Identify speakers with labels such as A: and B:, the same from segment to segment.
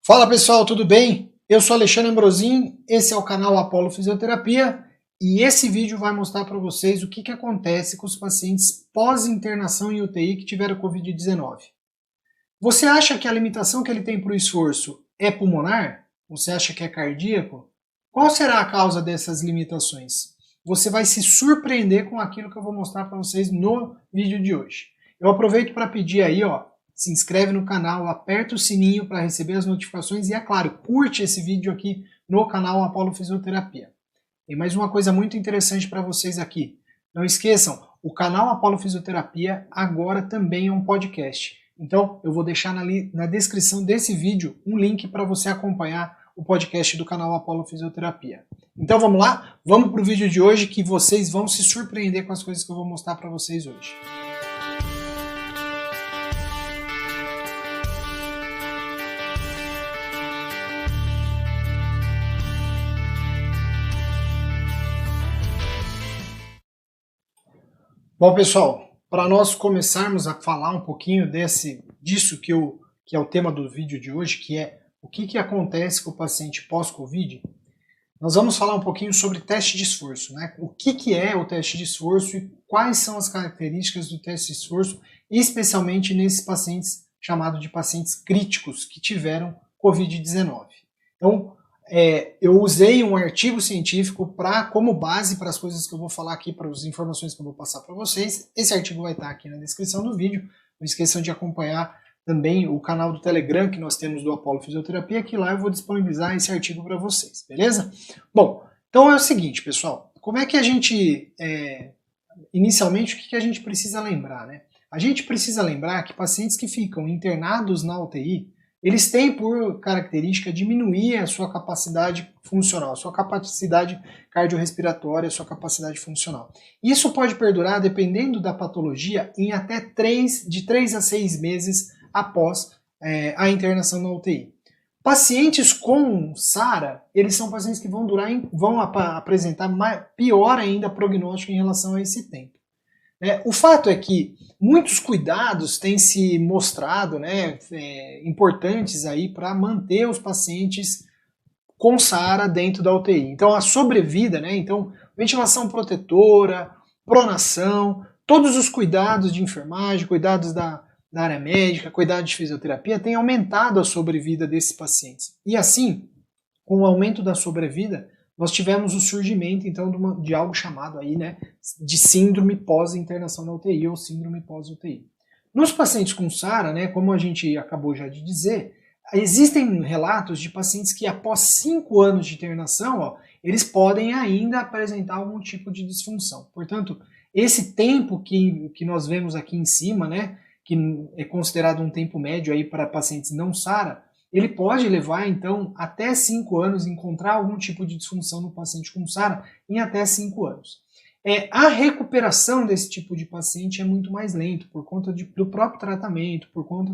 A: Fala pessoal, tudo bem? Eu sou Alexandre Ambrosin, esse é o canal Apollo Fisioterapia e esse vídeo vai mostrar para vocês o que acontece com os pacientes pós-internação em UTI que tiveram Covid-19. Você acha que a limitação que ele tem para o esforço é pulmonar? Você acha que é cardíaco? Qual será a causa dessas limitações? Você vai se surpreender com aquilo que eu vou mostrar para vocês no vídeo de hoje. Eu aproveito para pedir aí, se inscreve no canal, aperta o sininho para receber as notificações e, é claro, curte esse vídeo aqui no canal Apollo Fisioterapia. Tem mais uma coisa muito interessante para vocês aqui. Não esqueçam, o canal Apollo Fisioterapia agora também é um podcast. Então, eu vou deixar na descrição desse vídeo um link para você acompanhar o podcast do canal Apollo Fisioterapia. Então vamos lá? Vamos para o vídeo de hoje que vocês vão se surpreender com as coisas que eu vou mostrar para vocês hoje. Bom, pessoal, para nós começarmos a falar um pouquinho disso que é o tema do vídeo de hoje, que é o que acontece com o paciente pós-Covid, nós vamos falar um pouquinho sobre teste de esforço, né? O que é o teste de esforço e quais são as características do teste de esforço, especialmente nesses pacientes chamados de pacientes críticos que tiveram Covid-19. Então, eu usei um artigo científico como base para as coisas que eu vou falar aqui, para as informações que eu vou passar para vocês. Esse artigo vai estar aqui na descrição do vídeo. Não esqueçam de acompanhar também o canal do Telegram que nós temos do Apollo Fisioterapia, que lá eu vou disponibilizar esse artigo para vocês, beleza? Bom, então é o seguinte, pessoal, como é que a gente, inicialmente, o que a gente precisa lembrar, né? A gente precisa lembrar que pacientes que ficam internados na UTI, eles têm por característica diminuir a sua capacidade funcional, a sua capacidade cardiorrespiratória, a sua capacidade funcional. Isso pode perdurar, dependendo da patologia, em até de 3 a 6 meses após a internação na UTI. Pacientes com SARA, eles são pacientes que vão apresentar pior ainda prognóstico em relação a esse tempo. O fato é que muitos cuidados têm se mostrado, importantes aí para manter os pacientes com SARA dentro da UTI. Então a sobrevida, então ventilação protetora, pronação, todos os cuidados de enfermagem, cuidados da área médica, cuidados de fisioterapia têm aumentado a sobrevida desses pacientes. E assim, com o aumento da sobrevida, nós tivemos o surgimento, então, de algo chamado aí, de síndrome pós-internação na UTI ou síndrome pós-UTI. Nos pacientes com SARA, como a gente acabou já de dizer, existem relatos de pacientes que após 5 anos de internação, eles podem ainda apresentar algum tipo de disfunção. Portanto, esse tempo que nós vemos aqui em cima, que é considerado um tempo médio aí para pacientes não SARA, ele pode levar, então, até 5 anos, encontrar algum tipo de disfunção no paciente com SARA em até 5 anos. A recuperação desse tipo de paciente é muito mais lento, por conta do próprio tratamento, por conta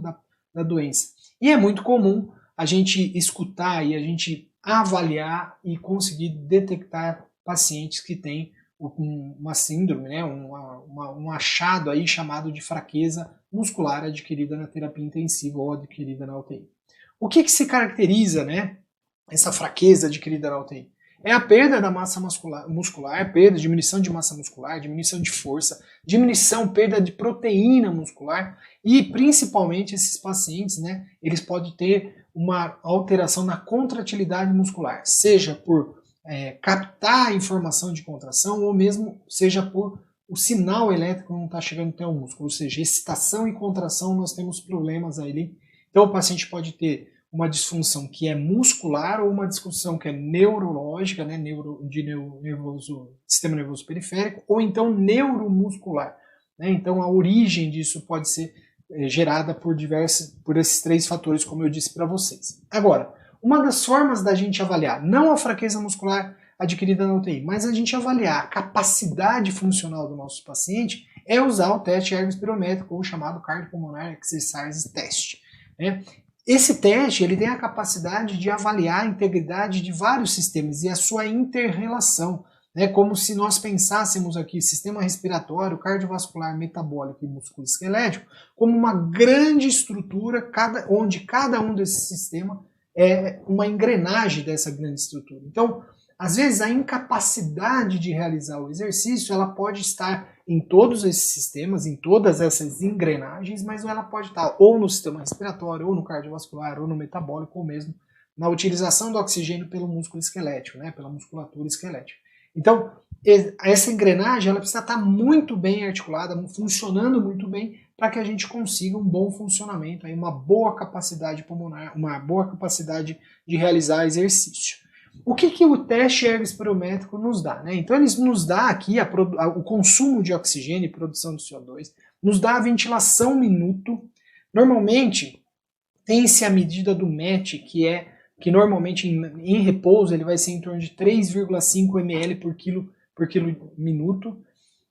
A: da doença. E é muito comum a gente escutar e a gente avaliar e conseguir detectar pacientes que têm uma síndrome, um achado aí chamado de fraqueza muscular adquirida na terapia intensiva ou adquirida na UTI. O que se caracteriza, essa fraqueza adquirida na UTI? É a perda da massa muscular, diminuição de massa muscular, diminuição de força, perda de proteína muscular e principalmente esses pacientes, eles podem ter uma alteração na contratilidade muscular, seja por captar a informação de contração ou mesmo seja por o sinal elétrico não está chegando até o músculo, ou seja, excitação e contração nós temos problemas ali. Então o paciente pode ter uma disfunção que é muscular ou uma disfunção que é neurológica, sistema nervoso periférico, ou então neuromuscular. Então a origem disso pode ser gerada por esses 3 fatores, como eu disse para vocês. Agora, uma das formas da gente avaliar, não a fraqueza muscular adquirida na UTI, mas a gente avaliar a capacidade funcional do nosso paciente é usar o teste ergospirométrico, ou chamado Cardiopulmonary Exercise Test. Esse teste ele tem a capacidade de avaliar a integridade de vários sistemas e a sua inter-relação, como se nós pensássemos aqui sistema respiratório, cardiovascular, metabólico e musculoesquelético como uma grande estrutura onde cada um desses sistemas é uma engrenagem dessa grande estrutura. Então, às vezes a incapacidade de realizar o exercício, ela pode estar em todos esses sistemas, em todas essas engrenagens, mas ela pode estar ou no sistema respiratório, ou no cardiovascular, ou no metabólico, ou mesmo na utilização do oxigênio pelo músculo esquelético, né, pela musculatura esquelética. Então, essa engrenagem ela precisa estar muito bem articulada, funcionando muito bem, para que a gente consiga um bom funcionamento, aí uma boa capacidade pulmonar, uma boa capacidade de realizar exercício. O que o teste ergospirométrico nos dá? Né? Então ele nos dá aqui o consumo de oxigênio e produção de CO2, nos dá a ventilação minuto. Normalmente tem-se a medida do MET, que normalmente em repouso ele vai ser em torno de 3,5 ml por quilo minuto.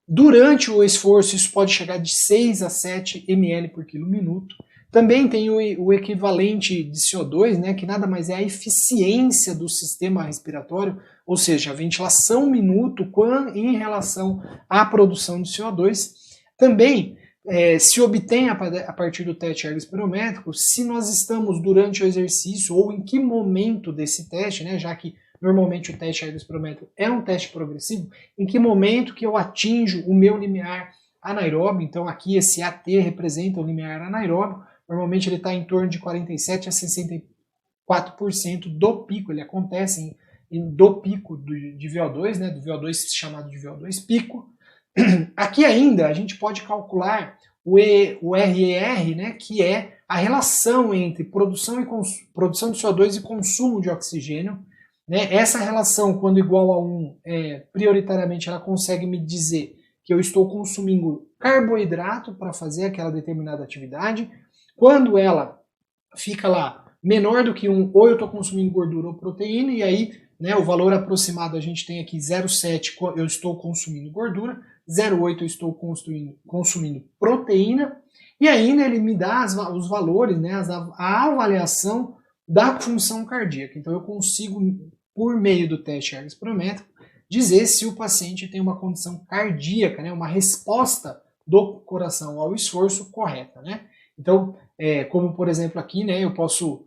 A: Durante o esforço isso pode chegar de 6 a 7 ml por quilo minuto. Também tem o equivalente de CO2, né, que nada mais é a eficiência do sistema respiratório, ou seja, a ventilação minuto em relação à produção de CO2. Também se obtém a partir do teste ergospirométrico se nós estamos durante o exercício ou em que momento desse teste, né, já que normalmente o teste ergospirométrico é um teste progressivo, em que momento que eu atinjo o meu limiar anaeróbio. Então aqui esse AT representa o limiar anaeróbio. Normalmente ele está em torno de 47% a 64% do pico, ele acontece do pico de VO2, né, do VO2 chamado de VO2 pico. Aqui ainda a gente pode calcular o RER, né, que é a relação entre produção de CO2 e consumo de oxigênio. Né? Essa relação, quando igual a 1, prioritariamente ela consegue me dizer que eu estou consumindo carboidrato para fazer aquela determinada atividade. Quando ela fica lá menor do que 1, ou eu estou consumindo gordura ou proteína, e aí, né, o valor aproximado a gente tem aqui 0,7 eu estou consumindo gordura, 0,8 eu estou consumindo proteína, e ainda ele me dá os valores, né, a avaliação da função cardíaca. Então eu consigo, por meio do teste ergospirométrico, dizer se o paciente tem uma condição cardíaca, né, uma resposta do coração ao esforço correta, né? Então, como por exemplo aqui, né, eu posso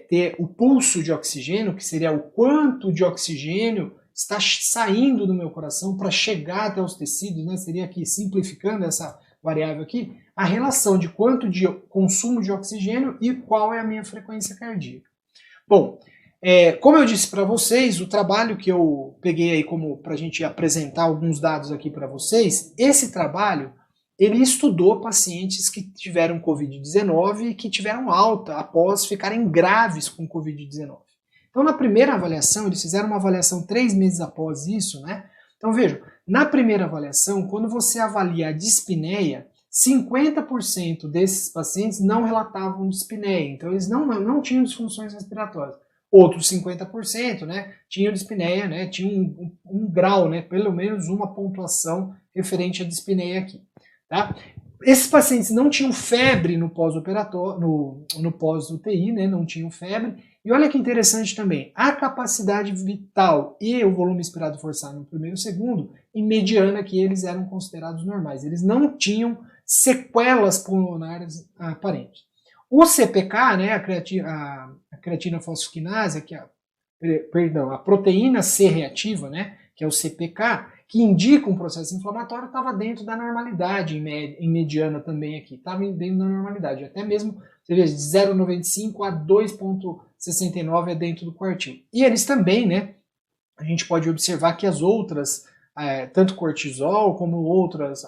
A: ter o pulso de oxigênio, que seria o quanto de oxigênio está saindo do meu coração para chegar até os tecidos, né? Seria aqui, simplificando essa variável aqui, a relação de quanto de consumo de oxigênio e qual é a minha frequência cardíaca. Bom, como eu disse para vocês, o trabalho que eu peguei aí como para a gente apresentar alguns dados aqui para vocês, esse trabalho ele estudou pacientes que tiveram Covid-19 e que tiveram alta após ficarem graves com Covid-19. Então, na primeira avaliação, eles fizeram uma avaliação 3 meses após isso, né? Então, vejam, na primeira avaliação, quando você avalia a dispneia, 50% desses pacientes não relatavam dispneia, então eles não tinham disfunções respiratórias. Outros 50%, né, tinham dispneia, né, tinham um grau, né, pelo menos uma pontuação referente à dispneia aqui. Tá? Esses pacientes não tinham febre no pós-operatório, no pós-UTI, né, não tinham febre. E olha que interessante também, a capacidade vital e o volume expirado forçado no primeiro e segundo, em mediana que eles eram considerados normais. Eles não tinham sequelas pulmonares aparentes. O CPK, né, a creatina fosfoquinase, a proteína C reativa, né, que é o CPK, que indica um processo inflamatório, estava dentro da normalidade, em mediana também aqui, estava dentro da normalidade, até mesmo, você vê, de 0,95 a 2,69 é dentro do quartil. E eles também, né, a gente pode observar que as outras, tanto cortisol como outras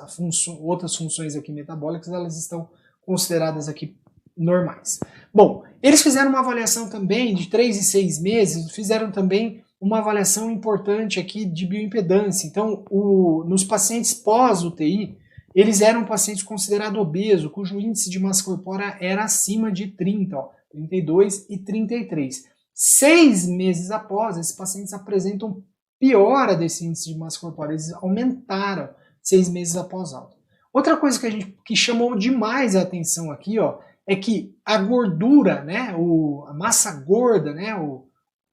A: funções aqui metabólicas, elas estão consideradas aqui normais. Bom, eles fizeram uma avaliação também de 3 e 6 meses, fizeram também uma avaliação importante aqui de bioimpedância. Então, nos pacientes pós-UTI, eles eram pacientes considerados obesos, cujo índice de massa corpórea era acima de 30, 32 e 33. 6 meses após, esses pacientes apresentam piora desse índice de massa corpórea, eles aumentaram 6 meses após alta. Outra coisa que chamou demais a atenção aqui, ó, é que a gordura, né, a massa gorda, né,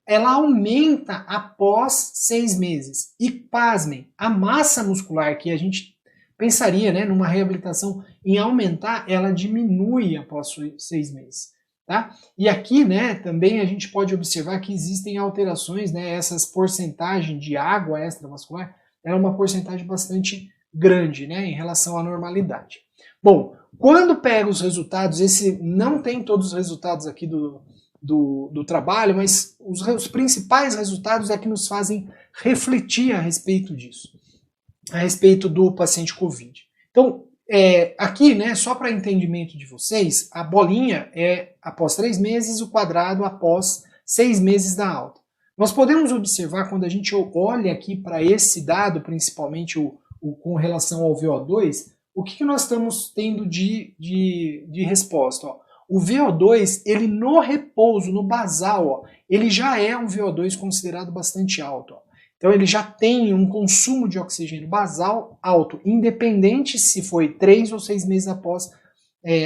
A: ela aumenta após 6 meses. E, pasmem, a massa muscular, que a gente pensaria, né, numa reabilitação em aumentar, ela diminui após 6 meses. tá? E aqui, né, também a gente pode observar que existem alterações, né, essas porcentagens de água extravascular, é uma porcentagem bastante grande, né, em relação à normalidade. Bom, quando pega os resultados, esse não tem todos os resultados aqui do trabalho, mas os principais resultados é que nos fazem refletir a respeito disso, a respeito do paciente COVID. Então, aqui, né, só para entendimento de vocês, a bolinha é após 3 meses, o quadrado após 6 meses da alta. Nós podemos observar, quando a gente olha aqui para esse dado, principalmente com relação ao VO2, o que nós estamos tendo de resposta? Ó. O VO2, ele no repouso, no basal, ó, ele já é um VO2 considerado bastante alto. Ó. Então ele já tem um consumo de oxigênio basal alto, independente se foi 3 ou 6 meses após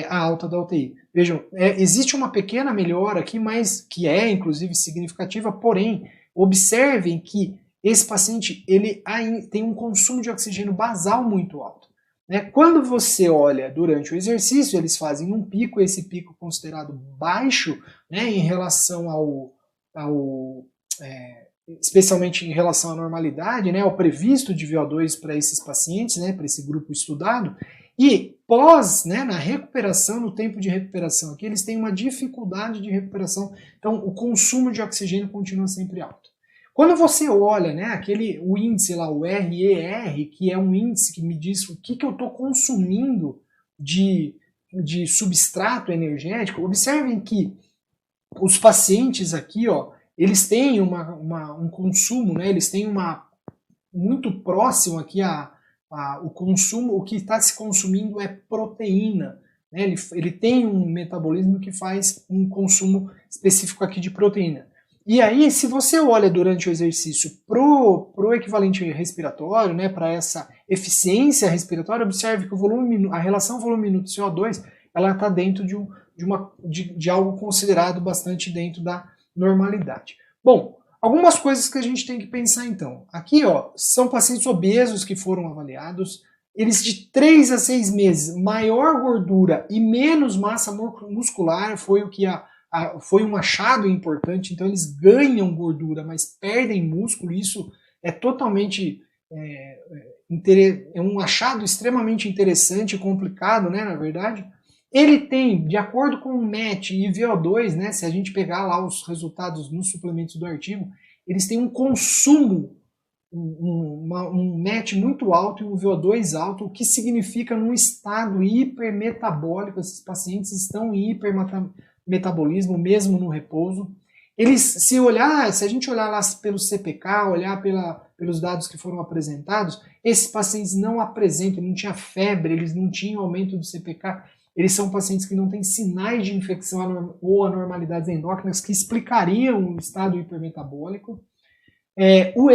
A: a alta da UTI. Vejam, existe uma pequena melhora aqui, mas que é inclusive significativa, porém, observem que esse paciente ele tem um consumo de oxigênio basal muito alto. Né? Quando você olha durante o exercício, eles fazem um pico, esse pico considerado baixo, né, em relação especialmente em relação à normalidade, né, ao previsto de VO2 para esses pacientes, né, para esse grupo estudado, e pós, né, na recuperação, no tempo de recuperação aqui, eles têm uma dificuldade de recuperação, então o consumo de oxigênio continua sempre alto. Quando você olha, né, o índice lá, o RER, que é um índice que me diz o que eu estou consumindo de substrato energético, observem que os pacientes aqui, ó, eles têm um consumo, né, eles têm muito próximo aqui o consumo, o que está se consumindo é proteína. Né, ele tem um metabolismo que faz um consumo específico aqui de proteína. E aí, se você olha durante o exercício pro equivalente respiratório, né, para essa eficiência respiratória, observe que a relação volume-minuto CO2 ela está dentro de algo considerado bastante dentro da normalidade. Bom, algumas coisas que a gente tem que pensar então. Aqui, ó, são pacientes obesos que foram avaliados, eles de 3 a 6 meses, maior gordura e menos massa muscular foi o que foi um achado importante, então eles ganham gordura, mas perdem músculo, isso é totalmente um achado extremamente interessante e complicado, né, na verdade. Ele tem, de acordo com o MET e VO2, né, se a gente pegar lá os resultados nos suplementos do artigo, eles têm um consumo, um MET muito alto e um VO2 alto, o que significa num estado hipermetabólico, esses pacientes estão em hipermetabolismo, mesmo no repouso. Se a gente olhar lá pelo CPK, olhar pelos dados que foram apresentados, esses pacientes não apresentam, não tinha febre, eles não tinham aumento do CPK, eles são pacientes que não têm sinais de infecção ou anormalidades endócrinas que explicariam o estado hipermetabólico. O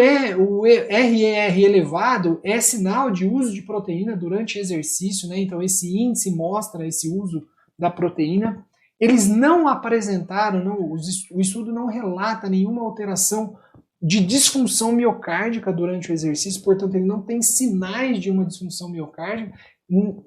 A: RER elevado é sinal de uso de proteína durante exercício, né? Então esse índice mostra esse uso da proteína. Eles não apresentaram, o estudo não relata nenhuma alteração de disfunção miocárdica durante o exercício, portanto ele não tem sinais de uma disfunção miocárdica.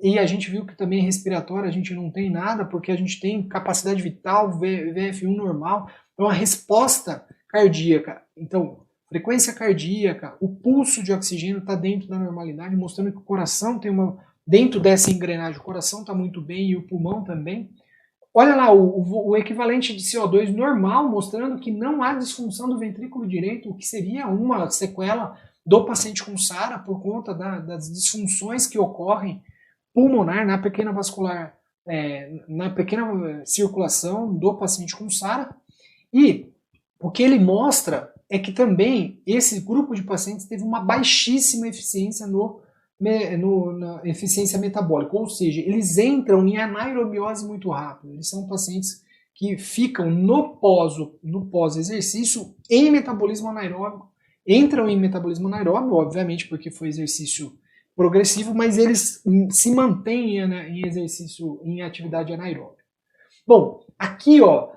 A: E a gente viu que também respiratória a gente não tem nada, porque a gente tem capacidade vital, VF1 normal, então a resposta cardíaca, então frequência cardíaca, o pulso de oxigênio está dentro da normalidade, mostrando que o coração tem dentro dessa engrenagem, o coração está muito bem e o pulmão também. Olha lá, o equivalente de CO2 normal, mostrando que não há disfunção do ventrículo direito, o que seria uma sequela do paciente com SARA por conta das disfunções que ocorrem pulmonar na pequena vascular, na pequena circulação do paciente com SARA. E o que ele mostra é que também esse grupo de pacientes teve uma baixíssima eficiência na eficiência metabólica, ou seja, eles entram em anaerobiose muito rápido. Eles são pacientes que ficam no pós-exercício em metabolismo anaeróbico, entram em metabolismo anaeróbico, obviamente porque foi exercício progressivo, mas eles se mantêm em exercício, em atividade anaeróbica. Bom, aqui ó,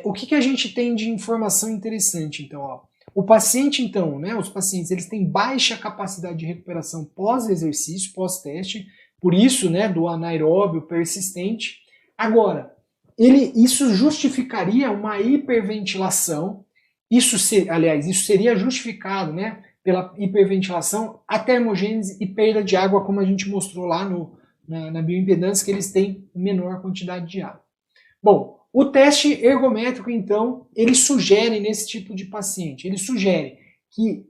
A: o que a gente tem de informação interessante, então, ó. O paciente, então, né, os pacientes, eles têm baixa capacidade de recuperação pós-exercício, pós-teste, por isso, né, do anaeróbio persistente. Agora, isso justificaria uma hiperventilação, isso seria justificado, né, pela hiperventilação, a termogênese e perda de água, como a gente mostrou lá na bioimpedância, que eles têm menor quantidade de água. Bom, o teste ergométrico, então, ele sugere nesse tipo de paciente, ele sugere que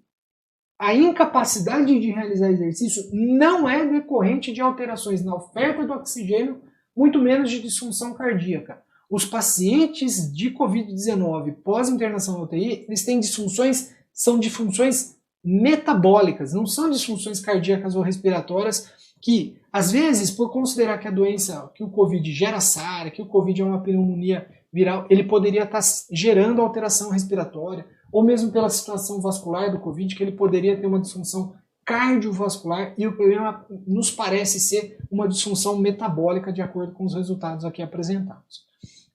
A: a incapacidade de realizar exercício não é decorrente de alterações na oferta do oxigênio, muito menos de disfunção cardíaca. Os pacientes de Covid-19 pós-internação na UTI, eles têm disfunções, são disfunções metabólicas, não são disfunções cardíacas ou respiratórias que, às vezes, por considerar que a doença, que o Covid gera SARA, que o Covid é uma pneumonia viral, ele poderia estar gerando alteração respiratória, ou mesmo pela situação vascular do Covid, que ele poderia ter uma disfunção cardiovascular, e o problema nos parece ser uma disfunção metabólica, de acordo com os resultados aqui apresentados.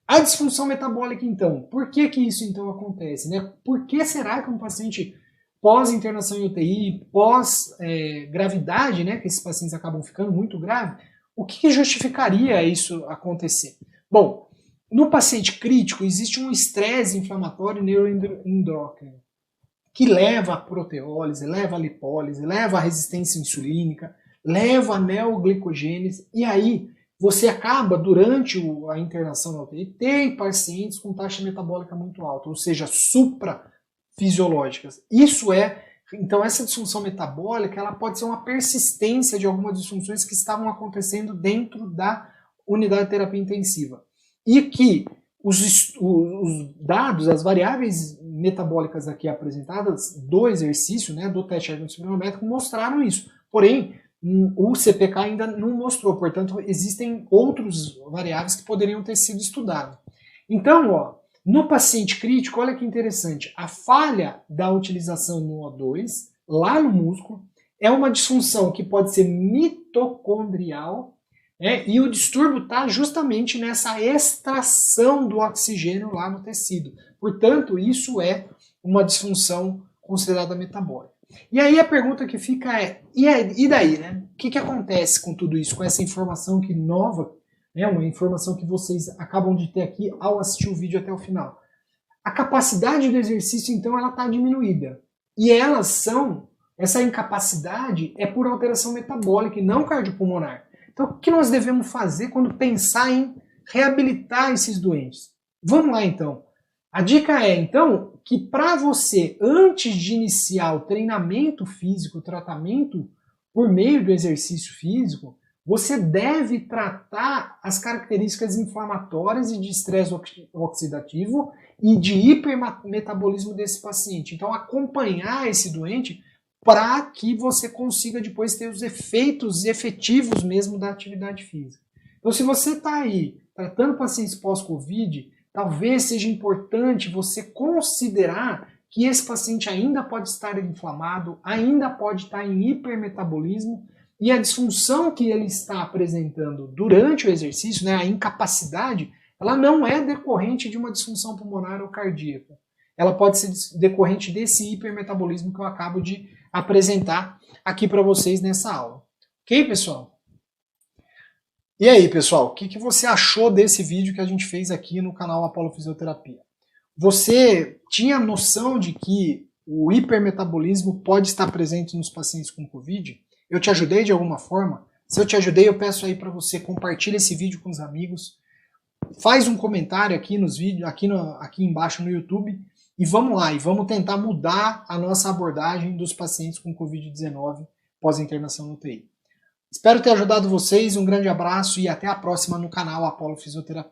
A: A disfunção metabólica, então, por que isso então acontece, né? Por que será que um paciente pós-internação em UTI, pós-gravidade, né, que esses pacientes acabam ficando muito graves, o que justificaria isso acontecer? Bom, no paciente crítico existe um estresse inflamatório neuroendócrino que leva a proteólise, leva a lipólise, leva a resistência insulínica, leva a neoglicogênese, e aí você acaba, durante a internação na UTI, ter pacientes com taxa metabólica muito alta, ou seja, suprafisiológicas. Então essa disfunção metabólica, ela pode ser uma persistência de algumas disfunções que estavam acontecendo dentro da unidade de terapia intensiva. E que os dados, as variáveis metabólicas aqui apresentadas do exercício, né, do teste ergométrico, mostraram isso. Porém, o CPK ainda não mostrou, portanto, existem outras variáveis que poderiam ter sido estudadas. Então, no paciente crítico, olha que interessante, a falha da utilização no O2, lá no músculo, é uma disfunção que pode ser mitocondrial, e o distúrbio está justamente nessa extração do oxigênio lá no tecido. Portanto, isso é uma disfunção considerada metabólica. E aí a pergunta que fica e daí, né? O que acontece com tudo isso, com essa informação que nova, né, uma informação que vocês acabam de ter aqui ao assistir o vídeo até o final? A capacidade do exercício, então, ela está diminuída. E essa incapacidade é por alteração metabólica e não cardiopulmonar. Então, o que nós devemos fazer quando pensar em reabilitar esses doentes? Vamos lá, então. A dica é, então, que para você, antes de iniciar o treinamento físico, o tratamento por meio do exercício físico, você deve tratar as características inflamatórias e de estresse oxidativo e de hipermetabolismo desse paciente. Então, acompanhar esse doente para que você consiga depois ter os efeitos efetivos mesmo da atividade física. Então, se você está aí tratando pacientes pós-Covid, talvez seja importante você considerar que esse paciente ainda pode estar inflamado, ainda pode estar em hipermetabolismo, e a disfunção que ele está apresentando durante o exercício, né, a incapacidade, ela não é decorrente de uma disfunção pulmonar ou cardíaca. Ela pode ser decorrente desse hipermetabolismo que eu acabo de apresentar aqui para vocês nessa aula. Ok, pessoal? E aí, pessoal, o que você achou desse vídeo que a gente fez aqui no canal Apollo Fisioterapia? Você tinha noção de que o hipermetabolismo pode estar presente nos pacientes com Covid? Eu te ajudei de alguma forma? Se eu te ajudei, eu peço aí para você compartilhar esse vídeo com os amigos, faz um comentário aqui nos vídeos, aqui embaixo no YouTube, e vamos lá, e vamos tentar mudar a nossa abordagem dos pacientes com Covid-19 pós-internação no UTI. Espero ter ajudado vocês, um grande abraço e até a próxima no canal Apollo Fisioterapia.